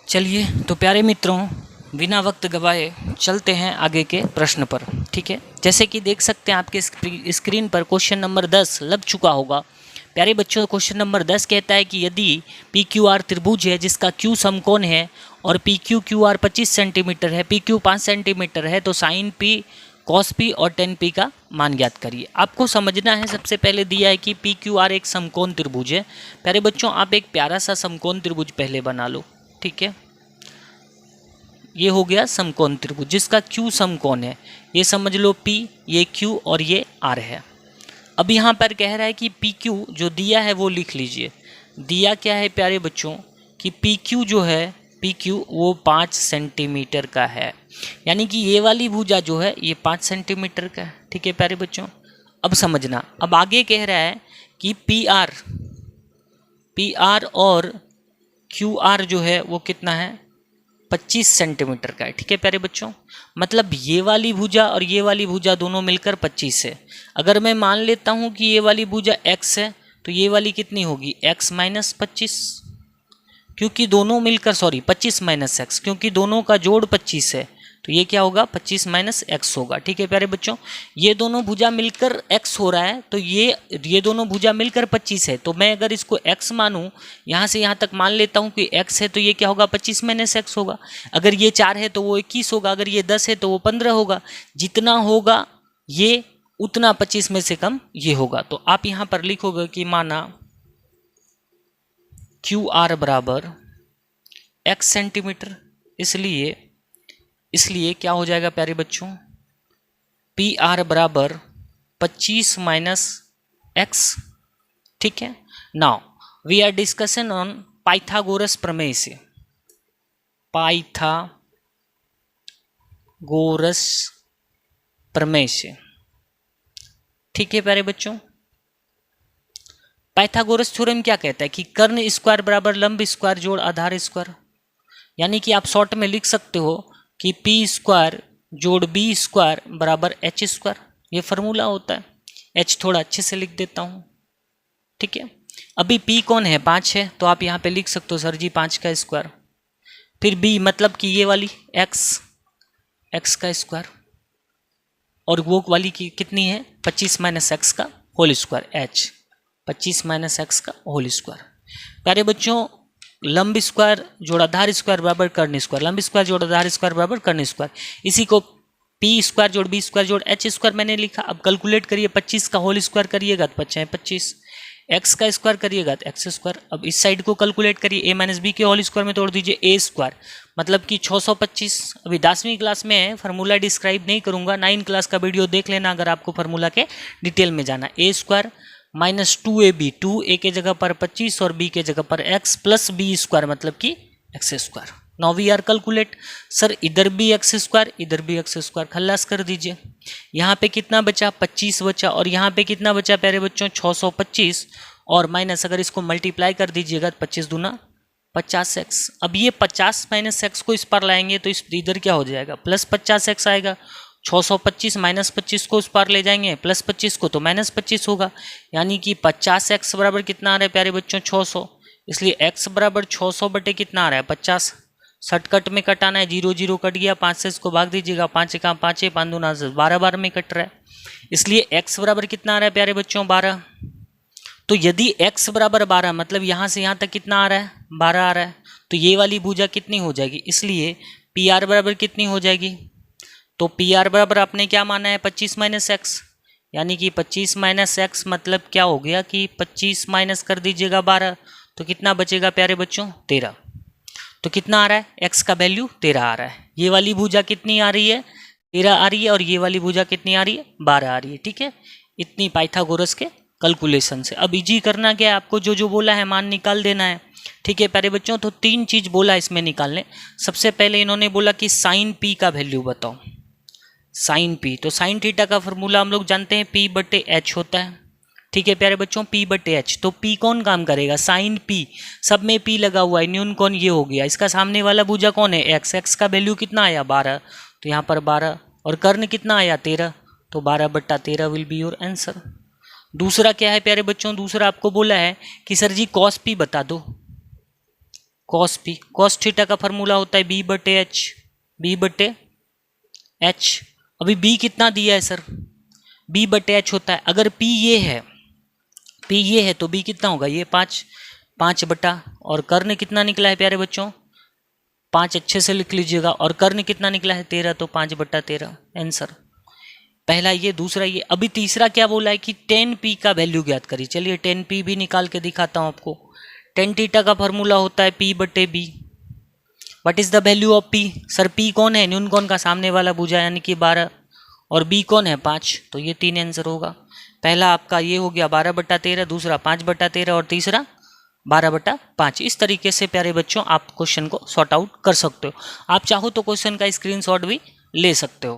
चलिए तो प्यारे मित्रों, बिना वक्त गवाए चलते हैं आगे के प्रश्न पर। ठीक है, जैसे कि देख सकते हैं आपके स्क्रीन पर क्वेश्चन नंबर 10 लग चुका होगा। प्यारे बच्चों, क्वेश्चन नंबर 10 कहता है कि यदि पी क्यू आर त्रिभुज है जिसका क्यू समकोण है और P Q Q R 25 centimetre है, पी क्यू 5 सेंटीमीटर है, तो साइन पी, कॉस पी और टेन पी का मान ज्ञात करिए। आपको समझना है, सबसे पहले दिया है कि पी क्यू आर एक समकोण त्रिभुज है। प्यारे बच्चों, आप एक प्यारा सा समकोण त्रिभुज पहले बना लो। ठीक है, ये हो गया समकोण त्रिभुज जिसका क्यू समकोण है। ये समझ लो P, ये Q और ये R है। अब यहाँ पर कह रहा है कि PQ जो दिया है वो लिख लीजिए। दिया क्या है प्यारे बच्चों कि PQ जो है, PQ वो 5 सेंटीमीटर का है, यानी कि ये वाली भुजा जो है ये 5 सेंटीमीटर का है। ठीक है प्यारे बच्चों, अब समझना। अब आगे कह रहा है कि PR और QR जो है वो कितना है, 25 सेंटीमीटर का है। ठीक है प्यारे बच्चों, मतलब ये वाली भुजा और ये वाली भुजा दोनों मिलकर 25 है। अगर मैं मान लेता हूँ कि ये वाली भुजा x है तो ये वाली कितनी होगी, x माइनस 25, क्योंकि दोनों मिलकर 25 माइनस एक्स, क्योंकि दोनों का जोड़ 25 है तो ये क्या होगा, 25 माइनस एक्स होगा। ठीक है प्यारे बच्चों, ये दोनों भुजा मिलकर x हो रहा है तो ये दोनों भुजा मिलकर 25 है, तो मैं अगर इसको x मानूं, यहाँ से यहाँ तक मान लेता हूँ कि x है तो ये क्या होगा, 25 माइनस एक्स होगा। अगर ये 4 है तो वो 21 होगा, अगर ये 10 है तो वो 15 होगा। जितना होगा ये उतना 25 में से कम ये होगा। तो आप यहाँ पर लिखोगे कि माना क्यू आर बराबर x सेंटीमीटर, इसलिए क्या हो जाएगा प्यारे बच्चों, पी आर बराबर 25 माइनस एक्स। ठीक है, now we are discussion on Pythagoras प्रमेय से। पाइथागोरस प्रमेय से, ठीक है प्यारे बच्चों। पाइथागोरस थ्योरम क्या कहता है कि कर्ण स्क्वायर बराबर लंब स्क्वायर जोड़ आधार स्क्वायर, यानी कि आप शॉर्ट में लिख सकते हो कि पी स्क्वायर जोड़ बी स्क्वायर बराबर एच स्क्वायर। ये फार्मूला होता है। एच थोड़ा अच्छे से लिख देता हूँ। ठीक है, अभी पी कौन है, 5 है, तो आप यहाँ पे लिख सकते हो सर जी 5 का स्क्वायर। फिर बी मतलब कि ये वाली एक्स का स्क्वायर, और वो वाली की कितनी है, 25 माइनस एक्स का whole square, h 25 minus x का होल स्क्वायर। प्यारे बच्चों, लंब स्क्वायर जोड़ आधार स्क्वायर बराबर कर्ण स्क्वायर, लंब स्क्वायर जोड़ आधार स्क्वायर बराबर कर्ण स्क्वायर, इसी को पी स्क्वायर जोड़ बी स्क्वायर जोड़ एच स्क्वायर मैंने लिखा। अब कैलकुलेट करिए, 25 का होल स्क्वायर करिएगा तो 25, एक्स का स्क्वायर करिएगा तो एक्स स्क्वायर। अब इस साइड को कैलकुलेट करिए, ए माइनस बी के होल स्क्वायर में तोड़ दीजिए ए स्क्वायर, मतलब कि 625। अभी 10वीं क्लास में है, फार्मूला डिस्क्राइब नहीं करूंगा, 9 क्लास का वीडियो देख लेना अगर आपको फार्मूला के डिटेल में जाना। ए स्क्वायर माइनस 2ab, 2a के जगह पर 25 और b के जगह पर x प्लस बी स्क्वायर मतलब कि x square. Now we are calculate, sir इधर भी एक्स स्क्वायर इधर भी एक्स स्क्वायर, खल्लास कर दीजिए। यहाँ पे कितना बचा, 25 बचा, और यहाँ पे कितना बचा प्यारे बच्चों, 625, और माइनस अगर इसको मल्टीप्लाई कर दीजिएगा तो 25 दूना 50x। अब ये 50 माइनस एक्स को इस पर लाएंगे तो इस इधर क्या हो जाएगा, प्लस 50x आएगा। 625 माइनस 25 को उस पार ले जाएंगे, प्लस 25 को तो माइनस 25 होगा, यानी कि 50x बराबर कितना आ रहा है प्यारे बच्चों, 600। इसलिए x बराबर 600 बटे कितना आ रहा है, 50। शॉर्टकट में कटाना है, 0 0 कट गया, 5 से इसको भाग दीजिएगा, 5 का 5 है, 5 दूना 12 बार में कट रहा है। इसलिए x बराबर कितना आ रहा है प्यारे बच्चों, 12। तो यदि x बराबर 12 मतलब यहाँ से यहाँ तक कितना आ रहा है, 12 आ रहा है, तो ये वाली भुजा कितनी हो जाएगी, इसलिए पी आर बराबर कितनी हो जाएगी, तो पी आर बराबर आपने क्या माना है, 25 माइनस एक्स, यानी कि 25 माइनस एक्स मतलब क्या हो गया कि 25 माइनस कर दीजिएगा 12, तो कितना बचेगा प्यारे बच्चों, 13। तो कितना आ रहा है, एक्स का वैल्यू 13 आ रहा है। ये वाली भुजा कितनी आ रही है, 13 आ रही है, और ये वाली भुजा कितनी आ रही है, 12 आ रही है। ठीक है, इतनी पाइथागोरस के कैलकुलेशन से। अब इजी करना क्या है, आपको जो जो बोला है मान निकाल देना है। ठीक है प्यारे बच्चों, तो 3 चीज बोला इसमें निकालने। सबसे पहले इन्होंने बोला कि साइन पी का वैल्यू बताओ, साइन पी, तो साइन थीटा का फॉर्मूला हम लोग जानते हैं पी बटे एच होता है। ठीक है प्यारे बच्चों, पी बटे एच, तो पी कौन काम करेगा, साइन पी, सब में पी लगा हुआ है, न्यून कौन ये हो गया, इसका सामने वाला भुजा कौन है, एक्स, एक्स का वैल्यू कितना आया 12, तो यहाँ पर 12, और कर्ण कितना आया 13, तो 12 बट्टा 13 विल बी योर आंसर। दूसरा क्या है प्यारे बच्चों, दूसरा आपको बोला है कि सर जी कॉस पी बता दो, कॉस पी, कॉस थीटा का फॉर्मूला होता है बी बटे एच, बी बटे एच। अभी बी कितना दिया है सर, बी बटे एच होता है। अगर पी ये है, पी ये है तो बी कितना होगा, ये 5 बटा, और कर्ण कितना निकला है प्यारे बच्चों, 5 अच्छे से लिख लीजिएगा, और कर्ण कितना निकला है 13, तो 5/13 आंसर। पहला ये, दूसरा ये। अभी तीसरा क्या बोला है कि tan p का वैल्यू ज्ञात करिए। चलिए tan p भी निकाल के दिखाता हूँ आपको। tan थीटा का फॉर्मूला होता है p बटे b। What is the value of p, sir p कौन है, न्यून कौन का सामने वाला भुजा यानी कि 12, और b कौन है 5, तो ये 3 आंसर होगा। पहला आपका ये हो गया 12/13, दूसरा 5/13, और तीसरा 12/5। इस तरीके से प्यारे बच्चों आप क्वेश्चन को सॉर्ट आउट कर सकते हो। आप चाहो तो क्वेश्चन का स्क्रीनशॉट भी ले सकते हो।